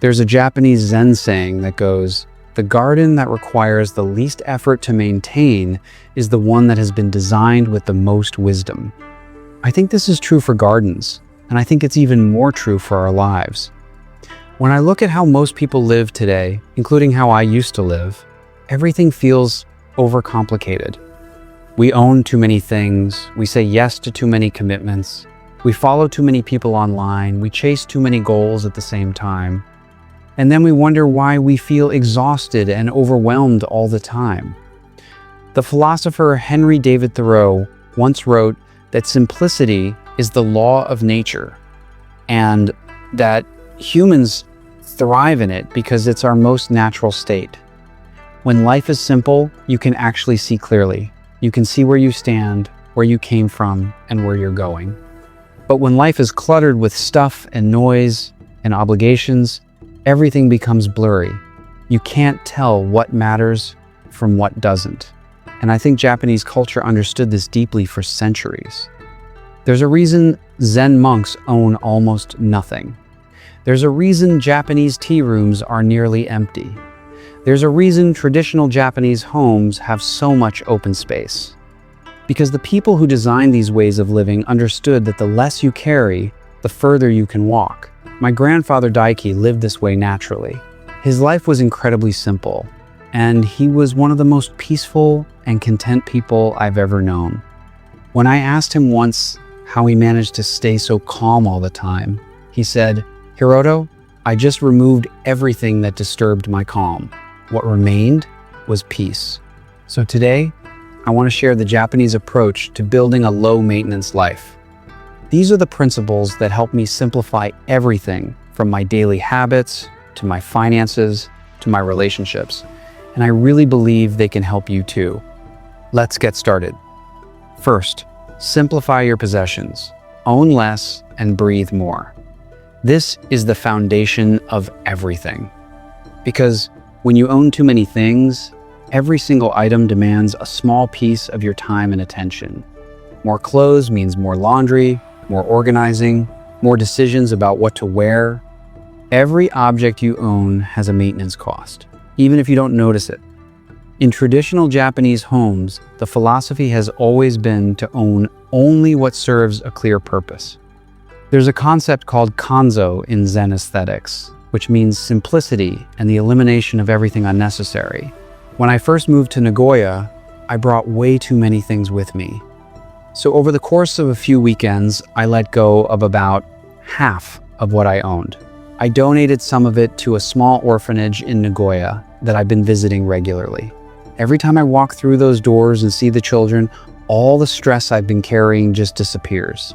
There's a Japanese Zen saying that goes, "The garden that requires the least effort to maintain is the one that has been designed with the most wisdom." I think this is true for gardens, and I think it's even more true for our lives. When I look at how most people live today, including how I used to live, everything feels overcomplicated. We own too many things, we say yes to too many commitments, we follow too many people online, we chase too many goals at the same time, and then we wonder why we feel exhausted and overwhelmed all the time. The philosopher Henry David Thoreau once wrote that simplicity is the law of nature, and that humans thrive in it because it's our most natural state. When life is simple, you can actually see clearly. You can see where you stand, where you came from, and where you're going. But when life is cluttered with stuff and noise and obligations, everything becomes blurry. You can't tell what matters from what doesn't. And I think Japanese culture understood this deeply for centuries. There's a reason Zen monks own almost nothing. There's a reason Japanese tea rooms are nearly empty. There's a reason traditional Japanese homes have so much open space. Because the people who designed these ways of living understood that the less you carry, the further you can walk. My grandfather Daiki lived this way naturally. His life was incredibly simple, and he was one of the most peaceful and content people I've ever known. When I asked him once how he managed to stay so calm all the time, he said, "Hiroto, I just removed everything that disturbed my calm. What remained was peace." So today, I want to share the Japanese approach to building a low-maintenance life. These are the principles that help me simplify everything from my daily habits, to my finances, to my relationships. And I really believe they can help you too. Let's get started. First, simplify your possessions. Own less and breathe more. This is the foundation of everything. Because when you own too many things, every single item demands a small piece of your time and attention. More clothes means more laundry, more organizing, more decisions about what to wear. Every object you own has a maintenance cost, even if you don't notice it. In traditional Japanese homes, the philosophy has always been to own only what serves a clear purpose. There's a concept called Kanso in Zen aesthetics, which means simplicity and the elimination of everything unnecessary. When I first moved to Nagoya, I brought way too many things with me. So over the course of a few weekends, I let go of about half of what I owned. I donated some of it to a small orphanage in Nagoya that I've been visiting regularly. Every time I walk through those doors and see the children, all the stress I've been carrying just disappears.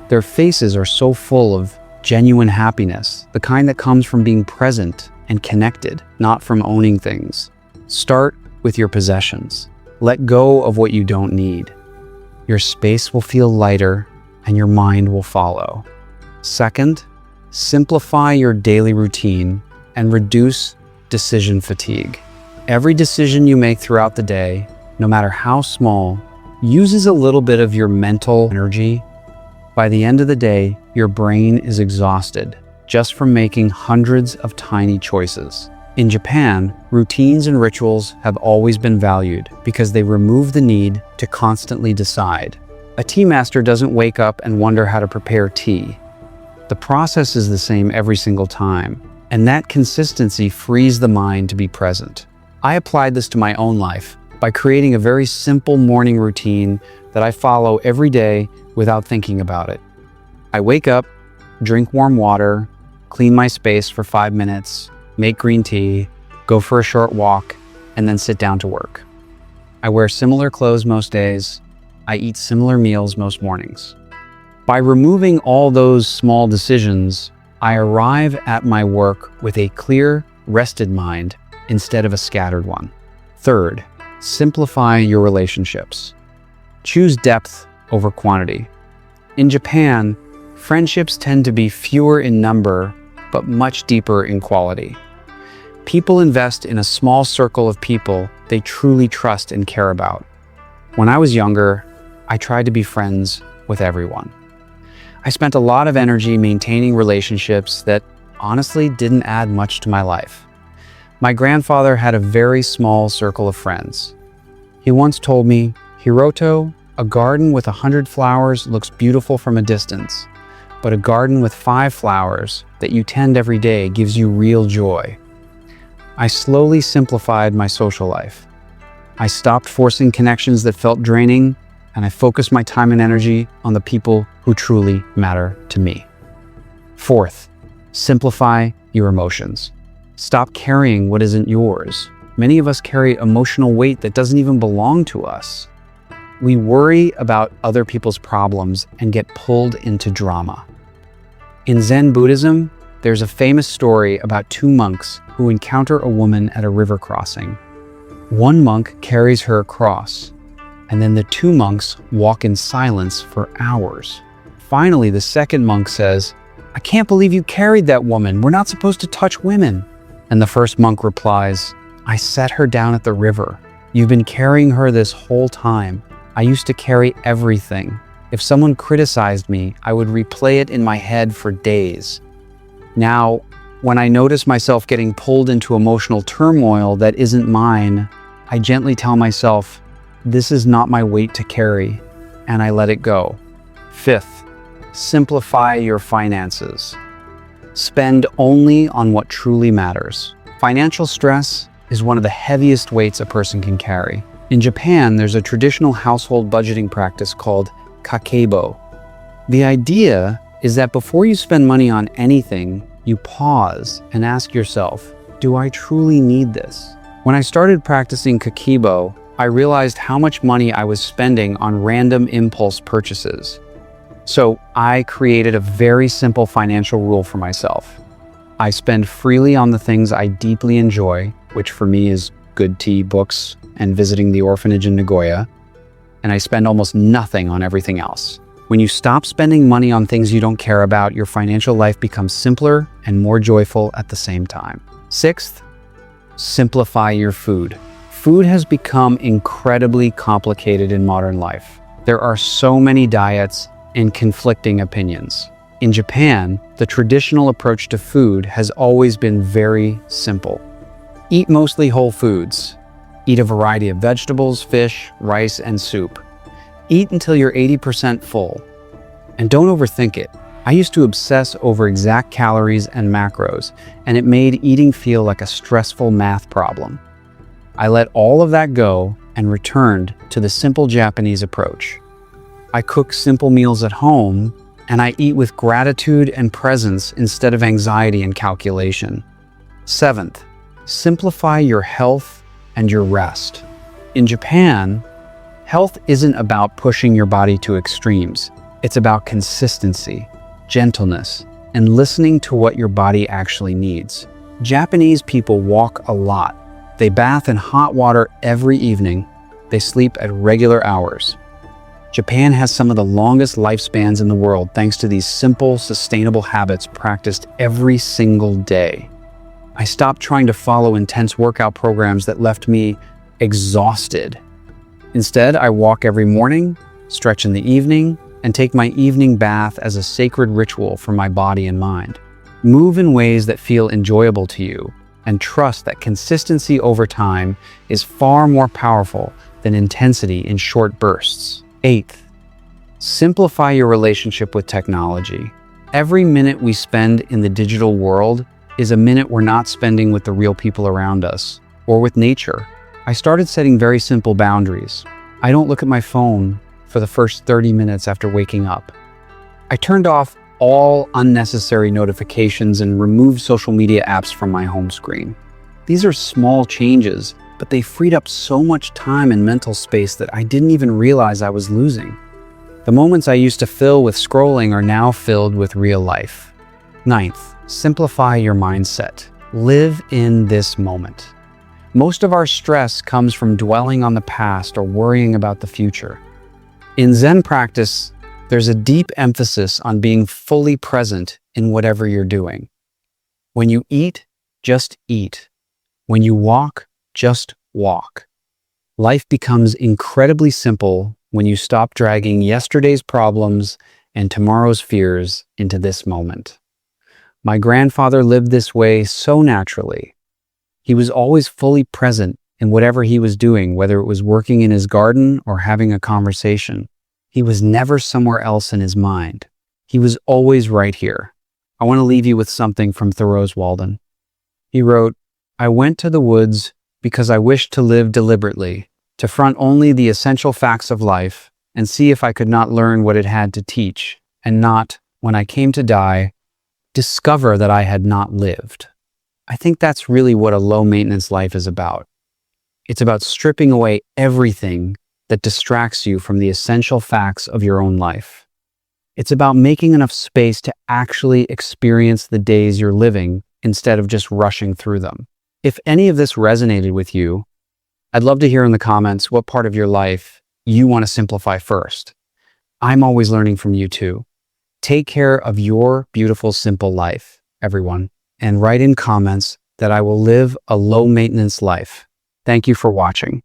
Their faces are so full of genuine happiness, the kind that comes from being present and connected, not from owning things. Start with your possessions. Let go of what you don't need. Your space will feel lighter and your mind will follow. Second, simplify your daily routine and reduce decision fatigue. Every decision you make throughout the day, no matter how small, uses a little bit of your mental energy. By the end of the day, your brain is exhausted just from making hundreds of tiny choices. In Japan, routines and rituals have always been valued because they remove the need to constantly decide. A tea master doesn't wake up and wonder how to prepare tea. The process is the same every single time, and that consistency frees the mind to be present. I applied this to my own life by creating a very simple morning routine that I follow every day without thinking about it. I wake up, drink warm water, clean my space for 5 minutes, make green tea, go for a short walk, and then sit down to work. I wear similar clothes most days. I eat similar meals most mornings. By removing all those small decisions, I arrive at my work with a clear, rested mind instead of a scattered one. Third, simplify your relationships. Choose depth over quantity. In Japan, friendships tend to be fewer in number, but much deeper in quality. People invest in a small circle of people they truly trust and care about. When I was younger, I tried to be friends with everyone. I spent a lot of energy maintaining relationships that honestly didn't add much to my life. My grandfather had a very small circle of friends. He once told me, "Hiroto, a garden with 100 flowers looks beautiful from a distance, but a garden with 5 flowers that you tend every day gives you real joy." I slowly simplified my social life. I stopped forcing connections that felt draining, and I focused my time and energy on the people who truly matter to me. Fourth, simplify your emotions. Stop carrying what isn't yours. Many of us carry emotional weight that doesn't even belong to us. We worry about other people's problems and get pulled into drama. In Zen Buddhism, there's a famous story about 2 monks who encounter a woman at a river crossing. One monk carries her across, and then the 2 monks walk in silence for hours. Finally, the second monk says, "I can't believe you carried that woman. We're not supposed to touch women." And the first monk replies, "I set her down at the river. You've been carrying her this whole time. I used to carry everything. If someone criticized me, I would replay it in my head for days. Now, when I notice myself getting pulled into emotional turmoil that isn't mine, I gently tell myself, this is not my weight to carry, and I let it go." Fifth, simplify your finances. Spend only on what truly matters. Financial stress is one of the heaviest weights a person can carry. In Japan, there's a traditional household budgeting practice called Kakeibo. The idea is that before you spend money on anything, you pause and ask yourself, do I truly need this? When I started practicing Kakeibo, I realized how much money I was spending on random impulse purchases. So I created a very simple financial rule for myself. I spend freely on the things I deeply enjoy, which for me is good tea, books, and visiting the orphanage in Nagoya, and I spend almost nothing on everything else. When you stop spending money on things you don't care about, your financial life becomes simpler and more joyful at the same time. Sixth, simplify your food. Food has become incredibly complicated in modern life. There are so many diets and conflicting opinions. In Japan, the traditional approach to food has always been very simple. Eat mostly whole foods. Eat a variety of vegetables, fish, rice, and soup. Eat until you're 80% full. And don't overthink it. I used to obsess over exact calories and macros, and it made eating feel like a stressful math problem. I let all of that go and returned to the simple Japanese approach. I cook simple meals at home, and I eat with gratitude and presence instead of anxiety and calculation. Seventh, simplify your health and your rest. In Japan, health isn't about pushing your body to extremes. It's about consistency, gentleness, and listening to what your body actually needs. Japanese people walk a lot. They bath in hot water every evening. They sleep at regular hours. Japan has some of the longest lifespans in the world thanks to these simple, sustainable habits practiced every single day. I stopped trying to follow intense workout programs that left me exhausted. Instead, I walk every morning, stretch in the evening, and take my evening bath as a sacred ritual for my body and mind. Move in ways that feel enjoyable to you, and trust that consistency over time is far more powerful than intensity in short bursts. Eighth, simplify your relationship with technology. Every minute we spend in the digital world is a minute we're not spending with the real people around us or with nature. I started setting very simple boundaries. I don't look at my phone for the first 30 minutes after waking up. I turned off all unnecessary notifications and removed social media apps from my home screen. These are small changes, but they freed up so much time and mental space that I didn't even realize I was losing. The moments I used to fill with scrolling are now filled with real life. Ninth, simplify your mindset. Live in this moment. Most of our stress comes from dwelling on the past or worrying about the future. In Zen practice, there's a deep emphasis on being fully present in whatever you're doing. When you eat, just eat. When you walk, just walk. Life becomes incredibly simple when you stop dragging yesterday's problems and tomorrow's fears into this moment. My grandfather lived this way so naturally. He was always fully present in whatever he was doing, whether it was working in his garden or having a conversation. He was never somewhere else in his mind. He was always right here. I want to leave you with something from Thoreau's Walden. He wrote, "I went to the woods because I wished to live deliberately, to front only the essential facts of life and see if I could not learn what it had to teach, and not, when I came to die, discover that I had not lived." I think that's really what a low-maintenance life is about. It's about stripping away everything that distracts you from the essential facts of your own life. It's about making enough space to actually experience the days you're living instead of just rushing through them. If any of this resonated with you, I'd love to hear in the comments what part of your life you want to simplify first. I'm always learning from you too. Take care of your beautiful, simple life, everyone, and write in comments that I will live a low-maintenance life. Thank you for watching.